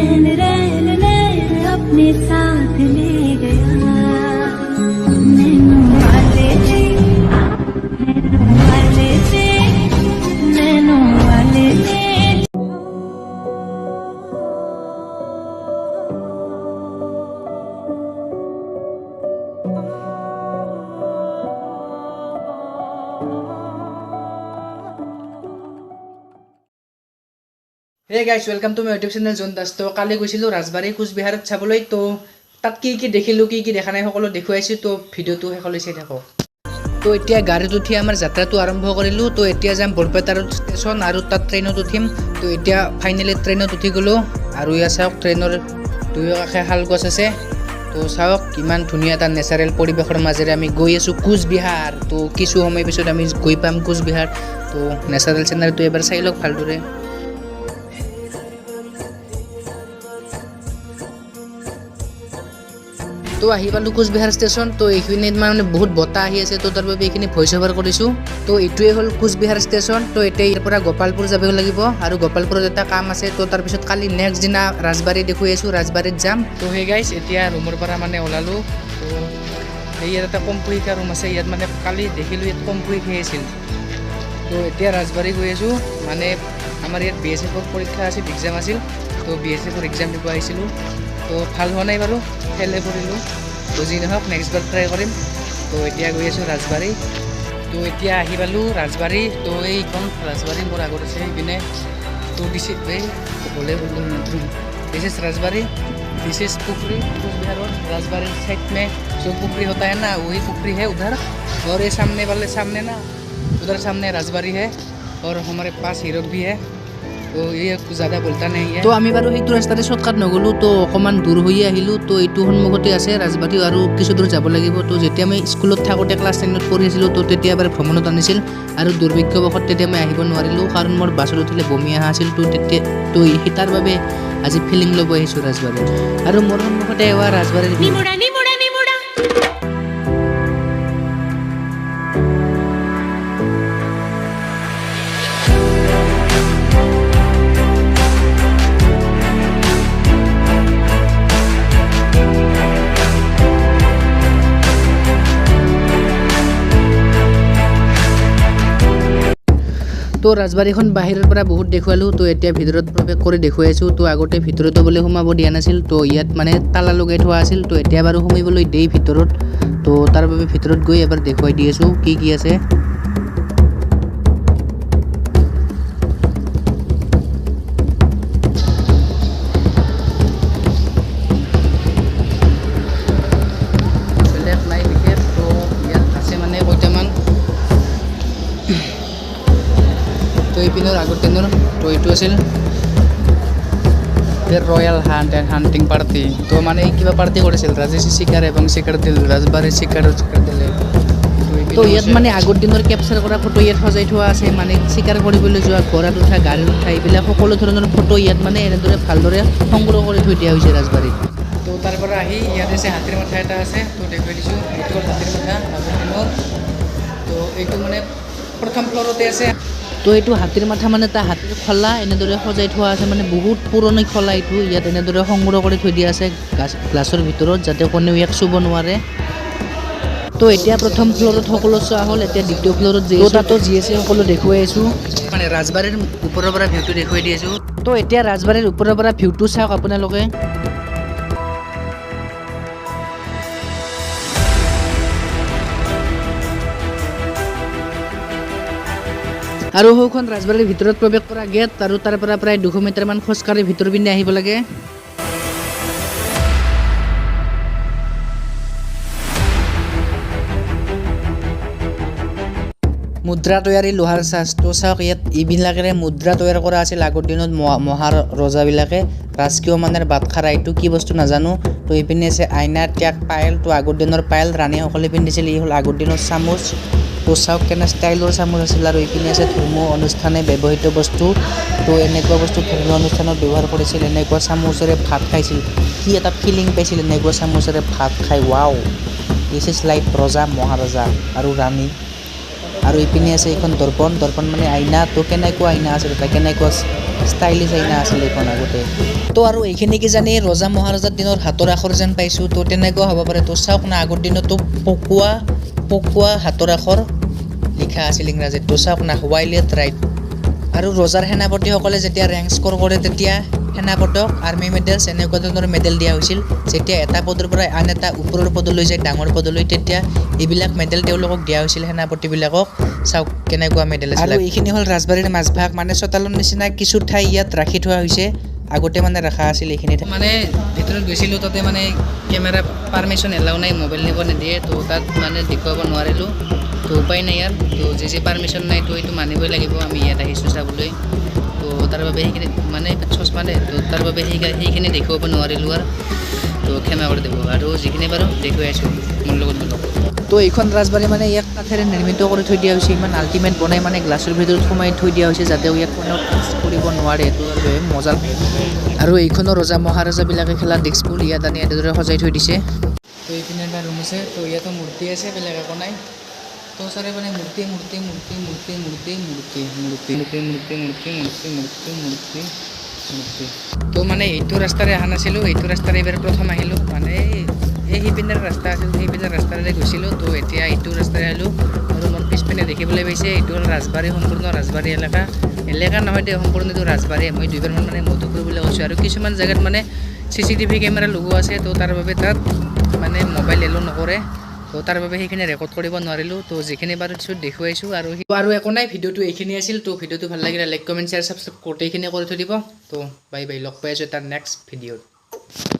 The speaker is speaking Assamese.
रैन रैन रैन अपने साथ ले गया नैनों वाले से नैनों वाले से नैनों वाले से। Hey guys welcome to my YouTube channel Jon Das. তো কালি গৈছিলোঁ ৰাজবাৰী কোচবিহাৰত চাবলৈ। তো তাত কি কি দেখিলোঁ কি কি দেখা নাই সকলো দেখুৱাইছোঁ। তো ভিডিঅ'টো শেষলৈ চাই থাকক। তো এতিয়া গাড়ীত উঠি আমাৰ যাত্ৰাটো আৰম্ভ কৰিলোঁ। তো এতিয়া যাম বৰপেটা ষ্টেচন আৰু তাত ট্ৰেইনত উঠিম। তো এতিয়া ফাইনেলি ট্ৰেইনত উঠি গ'লোঁ আৰু ইয়াত চাওক ট্ৰেইনৰ দুয়ো কাষে শাল গছ আছে। তো চাওক কিমান ধুনীয়া এটা নেচাৰেল পৰিৱেশৰ মাজেৰে আমি গৈ আছোঁ কোচবিহাৰ। তো কিছু সময় পিছত আমি গৈ পাম কোচবিহাৰ। তো নেচাৰেল চিনাৰীটো এবাৰ চাই লওক ভালদৰে। তো আহি পালোঁ কোচবিহাৰ ষ্টেচন। তো এইখিনিত মানে বহুত বতাহ আহি আছে। তো তাৰ বাবে এইখিনি ভইচ অভাৰ কৰিছোঁ। তো এইটোৱে হ'ল কোচবিহাৰ ষ্টেচন। তো এতিয়া ইয়াৰ পৰা গোপালপুৰ যাব লাগিব আৰু গোপালপুৰত এটা কাম আছে। তো তাৰপিছত কালি নেক্সট দিনা ৰাজবাৰী দেখুৱাই আছোঁ, ৰাজবাৰীত যাম। তো সেই গাইছ এতিয়া ৰুমৰ পৰা মানে ওলালোঁ। তো ইয়াত এটা কম্পুহিকা ৰুম আছে। ইয়াত মানে কালি দেখিলোঁ ইয়াত কম্পুহিকাই আছিল। তো এতিয়া ৰাজবাৰী গৈ আছোঁ। মানে আমাৰ ইয়াত BSF পৰীক্ষা আছিল, এক্সাম আছিল। তো BSF এক্সাম দিব আহিছিলোঁ। তো ভাল হোৱা নাই বাৰু, ফেইলে কৰিলোঁ। তো যি নহওক নেক্সটবাৰ ট্ৰাই কৰিম। তো এতিয়া গৈ আছোঁ ৰাজবাৰী। তো এতিয়া আহি পালোঁ ৰাজবাৰী। তো এইখন ৰাজবাৰী মোৰ আগত আছে সেইপিনে। তো দিছ এই ক'বলৈ this is Rajbari, this is पुखरी कोचबिहार राजबाड़ी साइड में जो पुखरी होता है ना वही पुखरी है उधर। और ये सामने वाले सामने ना उधर सामने राजबाड़ी है और हमारे पास हीरोक भी है। তো এই ज़्यादा बोलता नहीं है। তো আমি বাৰু সেইটো ৰাস্তাতে শ্বৰ্টকাট নগ'লোঁ। তো অকণমান দূৰ হৈয়ে আহিলোঁ। তো এইটো সন্মুখতে আছে ৰাজবাৰী আৰু কিছু দূৰ যাব লাগিব। তো যেতিয়া মই স্কুলত থাকোঁতে ক্লাছ 10ত পঢ়ি আছিলোঁ তো তেতিয়া এবাৰ ভ্ৰমণত আনিছিল আৰু দুৰ্ভাগ্যবশত তেতিয়া মই আহিব নোৱাৰিলোঁ কাৰণ মোৰ বাছত উঠিলে বমি অহা আছিল। তো তেতিয়া তো তাৰ বাবে আজি ফিলিং ল'ব আহিছোঁ ৰাজবাৰীত। আৰু মোৰ সন্মুখতে এৱা ৰাজবাৰীৰ তো ৰাজবাৰীখন বাহিৰৰ পৰা বহুত দেখুৱালোঁ। তো এতিয়া ভিতৰত প্ৰৱেশ কৰি দেখুৱাই আছোঁ। তো আগতে ভিতৰতো বোলে সোমাব দিয়া নাছিল। তো ইয়াত মানে তালা লগাই থোৱা আছিল। তো এতিয়া বাৰু সোমাবলৈ দেই ভিতৰত। তো তাৰ বাবে ভিতৰত গৈ এবাৰ দেখুৱাই দি আছোঁ কি কি আছে। বেলেগ নাই বিশেষ। তো ইয়াত আছে মানে কেইটামান। তো এইপিনৰ আগৰ দিনৰ তো এইটো আছিল royal hunt and hunting party. তো মানে কিবা পাৰ্টি কৰিছিল ৰাজেশী চিকাৰ এবং চিকাৰ দিল ৰাজবাৰী চিকাৰ দিলে। তো ইয়াত মানে আগৰ দিনৰ কেপচাৰ কৰা ফটো ইয়াত সজাই থোৱা আছে। মানে চিকাৰ কৰিবলৈ যোৱা ঘোঁৰাত উঠা গাড়ীত উঠা এইবিলাক সকলো ধৰণৰ ফটো ইয়াত মানে এনেদৰে ভালদৰে সংগ্ৰহ কৰি থৈ দিয়া হৈছে ৰাজবাৰীত। তো তাৰ পৰা আহি ইয়াত আছে হাতীৰ মাথা এটা আছে। তো দেখুৱাই দিছোঁ এইটো হ'ল হাতীৰ মাথা আগৰ দিনৰ। তো এইটো মানে প্ৰথম ফ্ল'ৰতে আছে। তো এইটো হাতীৰ মাথা মানে এটা হাতীৰ খলা এনেদৰে সজাই থোৱা আছে। মানে বহুত পুৰণি খলা এইটো। ইয়াত এনেদৰে সংগ্ৰহ কৰি থৈ দিয়া আছে গ্লাছৰ ভিতৰত যাতে কোনেও ইয়াক চুব নোৱাৰে। তো এতিয়া প্ৰথম ফ্ল'ৰত সকলো চোৱা হ'ল। এতিয়া দ্বিতীয় ফ্ল'ৰত তাতো যি আছে সকলো দেখুৱাই আছোঁ। মানে ৰাজবাৰীৰ ওপৰৰ পৰা ভিউটো দেখুৱাই দি আছোঁ। তো এতিয়া ৰাজবাৰীৰ ওপৰৰ পৰা ভিউটো চাওক আপোনালোকে। আৰু সৌখন ৰাজবাৰীৰ ভিতৰত প্ৰৱেশ কৰা গেট আৰু তাৰ পৰা প্ৰায় 200 মিটাৰমান খোজকাঢ়ি ভিতৰ পিনে আহিব লাগে। মুদ্ৰা তৈয়াৰী লোহাৰ চাচ। তো চাওক ইয়াত এইবিলাকেৰে মুদ্ৰা তৈয়াৰ কৰা আছিল আগৰ দিনত মহাৰ ৰজাবিলাকে। ৰাজকীয় মানৰ বাটখাৰা এইটো কি বস্তু নাজানো। তো এইপিনে আছে আইনা ত্যাগ পায়েল। তো আগৰ দিনৰ পায়েল ৰাণীসকলে পিন্ধিছিল। এই হ'ল আগৰ দিনৰ চামুচ। তো চাওক কেনে ষ্টাইলৰ চামুচ আছিল। আৰু এইপিনে আছে ধৰ্মীয় অনুষ্ঠানে ব্যৱহৃত বস্তু। তো এনেকুৱা বস্তু ধৰ্মীয় অনুষ্ঠানত ব্যৱহাৰ কৰিছিল। এনেকুৱা চামুচেৰে ভাত খাইছিল। কি এটা ফিলিং পাইছিল এনেকুৱা চামুচেৰে ভাত খাই। ৱাও, দিছ ইজ লাইক ৰজা মহাৰজা আৰু ৰাণী। আৰু ইপিনে আছে এইখন দৰ্পণ। দৰ্পণ মানে আইনা। তো কেনেকুৱা আইনা আছে তাতে কেনেকুৱা ষ্টাইলিছ আইনা আছিল এইখন আগতে তো আৰু এইখিনি কিজানি ৰজা মহাৰজাৰ দিনৰ হাতৰ আখৰ যেন পাইছোঁ তো তেনেকুৱা হ'ব পাৰে তো চাওক না আগৰ দিনতো পকোৱা হাতৰ আখৰ লিখা আছিল ইংৰাজীত তো চাওক না ৱাইলেট ৰাইট আৰু ৰজাৰ সেনাপতিসকলে যেতিয়া ৰেংক স্ক'ৰ কৰে তেতিয়া সেনাপতক আৰ্মি মেডেলছ এনেকুৱা ধৰণৰ মেডেল দিয়া হৈছিল যেতিয়া এটা পদৰ পৰা আন এটা ওপৰৰ পদলৈ যায় ডাঙৰ পদলৈ তেতিয়া এইবিলাক মেডেল তেওঁলোকক দিয়া হৈছিল সেনাপতিবিলাকক চাওক কেনেকুৱা মেডেল আছিল আৰু এইখিনি হ'ল ৰাজবাৰীৰ মাজভাগ মানে চোতালৰ নিচিনা কিছু ঠাই ইয়াত ৰাখি থোৱা হৈছে আগতে মানে ৰখা আছিল এইখিনি মানে ভিতৰত গৈছিলোঁ তাতে মানে কেমেৰা পাৰ্মিশ্যন এলাও নাই মোবাইল নিব নিদিয়ে তো তাত মানে দেখুৱাব নোৱাৰিলোঁ তো উপায় নাই ইয়াৰ তো যি পাৰ্মিশ্যন নাই তো এইটো মানিবই লাগিব আমি ইয়াত আহিছোঁ চাবলৈ তো তাৰ বাবে সেইখিনি মানে চশমা দে তো তাৰ বাবে সেইখিনি দেখুৱাব নোৱাৰিলোঁ আৰু তো ক্ষমা কৰি দিব আৰু যিখিনি বাৰু দেখুৱাই আছোঁ মোৰ লগত তো এইখন ৰাজবাৰী মানে ইয়াক কাঠেৰে নিৰ্মিত কৰি থৈ দিয়া হৈছে ইমান আল্টিমেট বনাই মানে গ্লাছৰ ভিতৰত সোমাই থৈ দিয়া হৈছে যাতে ইয়াক কোনেও টাচ কৰিব নোৱাৰে তো মজা আৰু এইখনো ৰজা মহাৰজাবিলাকে খেলা ডেস্কবোৰ ইয়াত আনি এনেদৰে সজাই থৈ দিছে তো এইপিনে এটা ৰুম আছে তো ইয়াতো মূৰ্তি আছে বেলেগ একো নাই তো চাৰে মানে মূৰ্তি তো মানে এইটো ৰাস্তাৰে অহা নাছিলোঁ এইটো ৰাস্তাৰে এইবাৰ প্ৰথম আহিলোঁ মানে এই সিপিনৰ ৰাস্তা আছিল সেইপিনৰ ৰাস্তাৰে গৈছিলোঁ তো এতিয়া এইটো ৰাস্তাৰে আহিলোঁ আৰু মোৰ পিছপিনে দেখিবলৈ পাইছে এইটো হ'ল ৰাজবাৰী সম্পূৰ্ণ ৰাজবাৰী এলেকা নহয় দে সম্পূৰ্ণ এইটো ৰাজবাৰী মই দুইবাৰমান মানে মধুপুৰ বুলি কৈছোঁ আৰু কিছুমান জেগাত মানে CCTV কেমেৰা লগোৱা আছে তো তাৰ বাবে তাত মানে মোবাইল এলো নকৰে তো তাৰ বাবে সেইখিনি ৰেকৰ্ড কৰিব নোৱাৰিলোঁ তো যিখিনি বাৰু দেখুৱাইছোঁ আৰু একো নাই ভিডিঅ'টো এইখিনি আছিল তো ভিডিঅ'টো ভাল লাগিলে লাইক কমেণ্ট শ্বেয়াৰ ছাবস্ক্ৰাইব গোটেইখিনি কৰি থৈ দিব তো বাই বাই লগ পাই আছোঁ তাৰ নেক্সট ভিডিঅ'ত